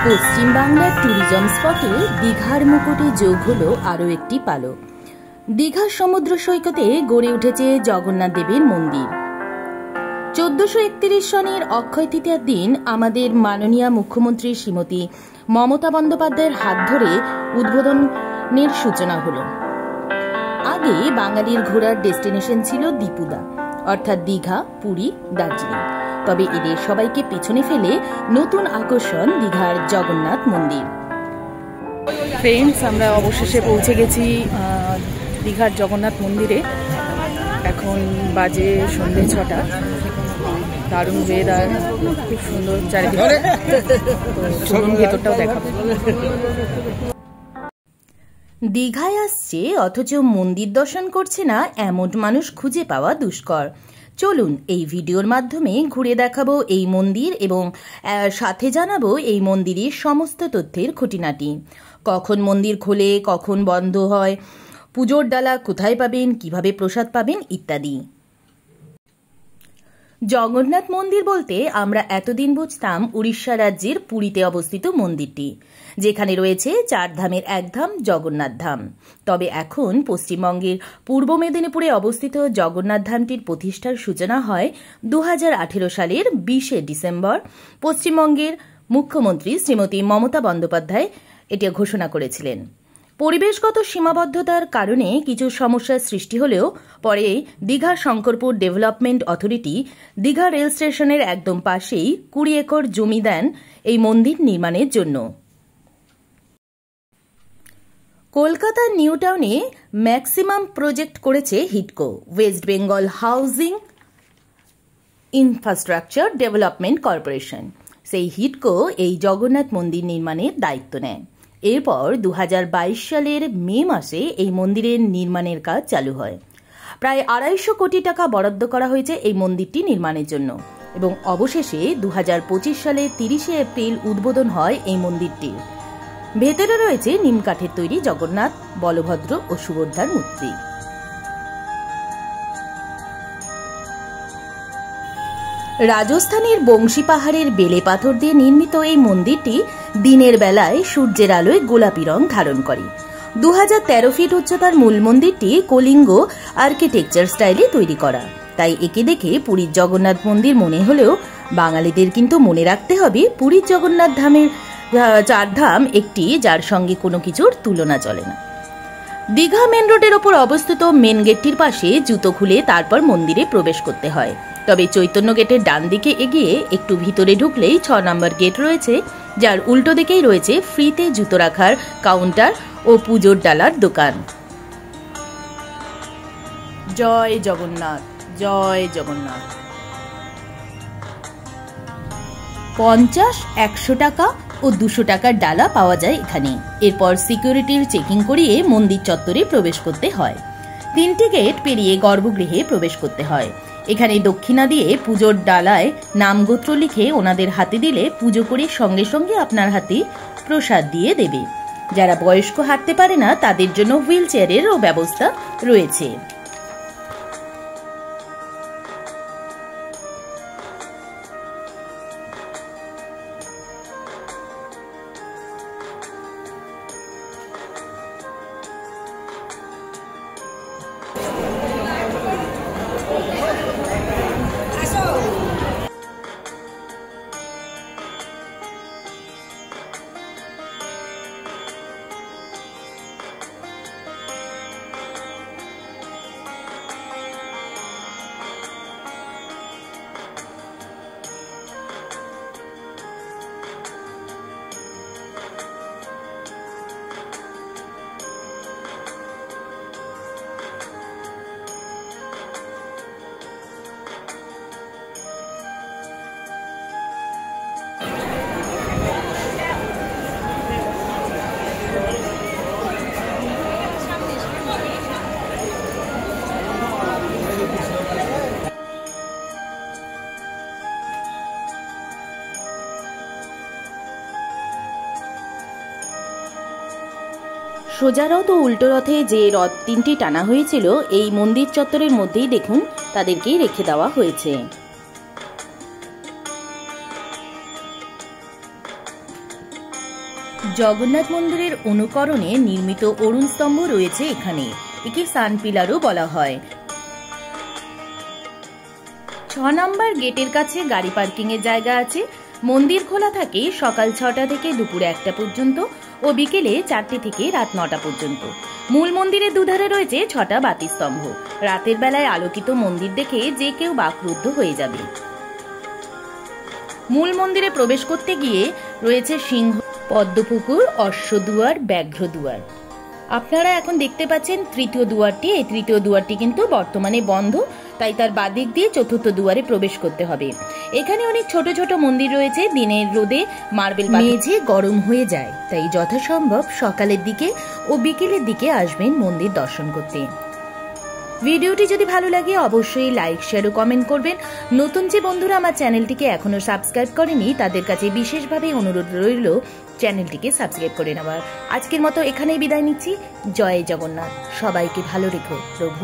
পশ্চিম বাংলার ট্যুরিজম স্পটে দীঘার মুকুটে যোগ হলো আরও একটি পালক। দীঘার সমুদ্র সৈকতে গড়ে উঠেছে জগন্নাথ দেবের মন্দির। 1431 সনের অক্ষয় তৃতীয়ার দিন আমাদের মাননীয় মুখ্যমন্ত্রী শ্রীমতী মমতা বন্দ্যোপাধ্যায়ের হাত ধরে উদ্বোধনের সূচনা হল। আগে বাঙালির ঘোরার ডেস্টিনেশন ছিল দীপুদা, অর্থাৎ দীঘা, পুরী, দার্জিলিং। তবে এদের সবাইকে পেছনে ফেলে নতুন আকর্ষণ দীঘার জগন্নাথ মন্দির। ফ্রেন্ডস, আমরা অবশেষে পৌঁছে গেছি দীঘার জগন্নাথ মন্দিরে। এখন বাজে সন্ধ্যে 6টা। দারুণ ওয়েদার, খুব সুন্দর চারিদিকে। চলুন ভেতরটাও দেখাবো। দীঘায় আসছে অথচ মন্দির দর্শন করছে না এমন মানুষ খুঁজে পাওয়া দুষ্কর। চলুন এই ভিডিওর মাধ্যমে ঘুরে দেখাবো এই মন্দির এবং সাথে জানাবো এই মন্দিরের সমস্ত তথ্যের খুঁটিনাটি। কখন মন্দির খোলে, কখন বন্ধ হয়, পুজোর ডালা কোথায় পাবেন, কিভাবে প্রসাদ পাবেন ইত্যাদি। জগন্নাথ মন্দির বলতে আমরা এতদিন বুঝতাম উড়িষ্যা রাজ্যের পুরীতে অবস্থিত মন্দিরটি, যেখানে রয়েছে 4 ধামের এক ধাম জগন্নাথ ধাম। তবে এখন পশ্চিমবঙ্গের পূর্ব মেদিনীপুরে অবস্থিত জগন্নাথ ধামটির প্রতিষ্ঠার সূচনা হয় 2018 সালের 20শে ডিসেম্বর। পশ্চিমবঙ্গের মুখ্যমন্ত্রী শ্রীমতী মমতা বন্দ্যোপাধ্যায় এটি ঘোষণা করেছিলেন। পরিবেশগত সীমাবদ্ধতার কারণে কিছু সমস্যার সৃষ্টি হলেও পরে Digha Shankarpur development authority Digha rail স্টেশনের একদম পাশেই 20 একর জমি দেন এই মন্দির নির্মাণের জন্য। কলকাতার নিউ টাউনে ম্যাক্সিমাম প্রজেক্ট করেছে হিডকো, West Bengal housing infrastructure development corporation. সেই হিডকো এই জগন্নাথ মন্দির নির্মাণের দায়িত্ব নেয়। এরপর 2022 সালের মে মাসে এই মন্দিরের নির্মাণের কাজ চালু হয়। প্রায় 250 কোটি টাকা বরাদ্দ করা হয়েছে এই মন্দিরটি নির্মাণের জন্য এবং অবশেষে 2025 সালের 30শে এপ্রিল উদ্বোধন হয় এই মন্দিরটি। ভেতরে রয়েছে নিমকাঠের তৈরি জগন্নাথ, বলভদ্র ও সুভদ্রার মূর্তি। রাজস্থানের বংশী পাহাড়ের বেলে পাথর দিয়ে নির্মিত এই মন্দিরটি দিনের বেলায় সূর্যের আলোয় গোলাপি রং ধারণ করে। 2013 ফিট উচ্চতার মূল মন্দিরটি কলিঙ্গ আর্কিটেকচার স্টাইলে তৈরি করা, তাই একে দেখে পুরীর জগন্নাথ মন্দির মনে হলেও বাঙালিদের কিন্তু মনে রাখতে হবে পুরীর জগন্নাথ ধামের 4 ধাম একটি, যার সঙ্গে কোনো কিছুর তুলনা চলে না। দীঘা মেন রোডের ওপর অবস্থিত মেন গেটটির পাশে জুতো খুলে তারপর মন্দিরে প্রবেশ করতে হয়। তবে চৈতন্য গেটের ডান দিকে এগিয়ে একটু ভিতরে ঢুকলেই 6 নম্বর গেট রয়েছে, যার উল্টো দিকেই রয়েছে ফ্রিতে জুতো রাখার কাউন্টার ও পুজোর ডালার দোকান। জয় জগন্নাথ, জয় জগন্নাথ। 50, 100 টাকা ও 200 টাকার ডালা পাওয়া যায় এখানে। এরপর সিকিউরিটির চেকিং করিয়ে মন্দির চত্বরে প্রবেশ করতে হয়। 3টি গেট পেরিয়ে গর্ভগৃহে প্রবেশ করতে হয়। এখানে দক্ষিণা দিয়ে পুজোর ডালায় নামগোত্র লিখে ওনাদের হাতে দিলে পুজো করে সঙ্গে সঙ্গে আপনার হাতে প্রসাদ দিয়ে দেবে। যারা বয়স্ক হাঁটতে পারে না তাদের জন্য হুইল চেয়ারেরও ব্যবস্থা রয়েছে। সোজা রথ ও উল্টো রথে যে রথ 3টি টানা হয়েছিল এই মন্দির চত্বরের মধ্যেই দেখুন তাদেরকেই রেখে দেওয়া হয়েছে। জগন্নাথ মন্দিরের অনুকরণে নির্মিত অরুণ স্তম্ভ রয়েছে এখানে, একে সান পিলারও বলা হয়। 6 নম্বর গেটের কাছে গাড়ি পার্কিং এর জায়গা আছে। মন্দির খোলা থাকে সকাল 6টা থেকে দুপুর 1টা পর্যন্ত ও বিকেলে 4টে থেকে রাত 9টা পর্যন্ত। মূল মন্দিরের দুধারে রয়েছে 6টা বাতি স্তম্ভ। রাতের বেলায় আলোকিত মন্দির দেখে যে কেউ বাকরুদ্ধ হয়ে যাবে। মূল মন্দিরে প্রবেশ করতে গিয়ে রয়েছে সিংহ, পদ্মপুকুর, অশ্বদুয়ার, ব্যাঘ্রদুয়ার। আপনারা এখন দেখতে পাচ্ছেন তৃতীয় দুয়ারটি। এই তৃতীয় দুয়ারটি কিন্তু বর্তমানে বন্ধ, তাই তার বাদিক দিয়ে চতুর্থ দুয়ারে প্রবেশ করতে হবে। এখানে অনেক ছোট ছোট মন্দির রয়েছে। দিনের রোদে মার্বেল মেঝে গরম হয়ে যায়, তাই যথাসম্ভব সকালের দিকে ও বিকেলের দিকে আসবেন মন্দির দর্শন করতে। ভিডিওটি যদি ভালো লাগে অবশ্যই লাইক, শেয়ার ও কমেন্ট করবেন। নতুন যে বন্ধুরা আমার চ্যানেলটিকে এখনো সাবস্ক্রাইব করেনি তাদের কাছে বিশেষভাবে অনুরোধ রইল চ্যানেলটিকে সাবস্ক্রাইব করে নেওয়ার। আজকের মতো এখানেই বিদায় নিচ্ছি। জয় জগন্নাথ। সবাইকে ভালো রেখো প্রভু।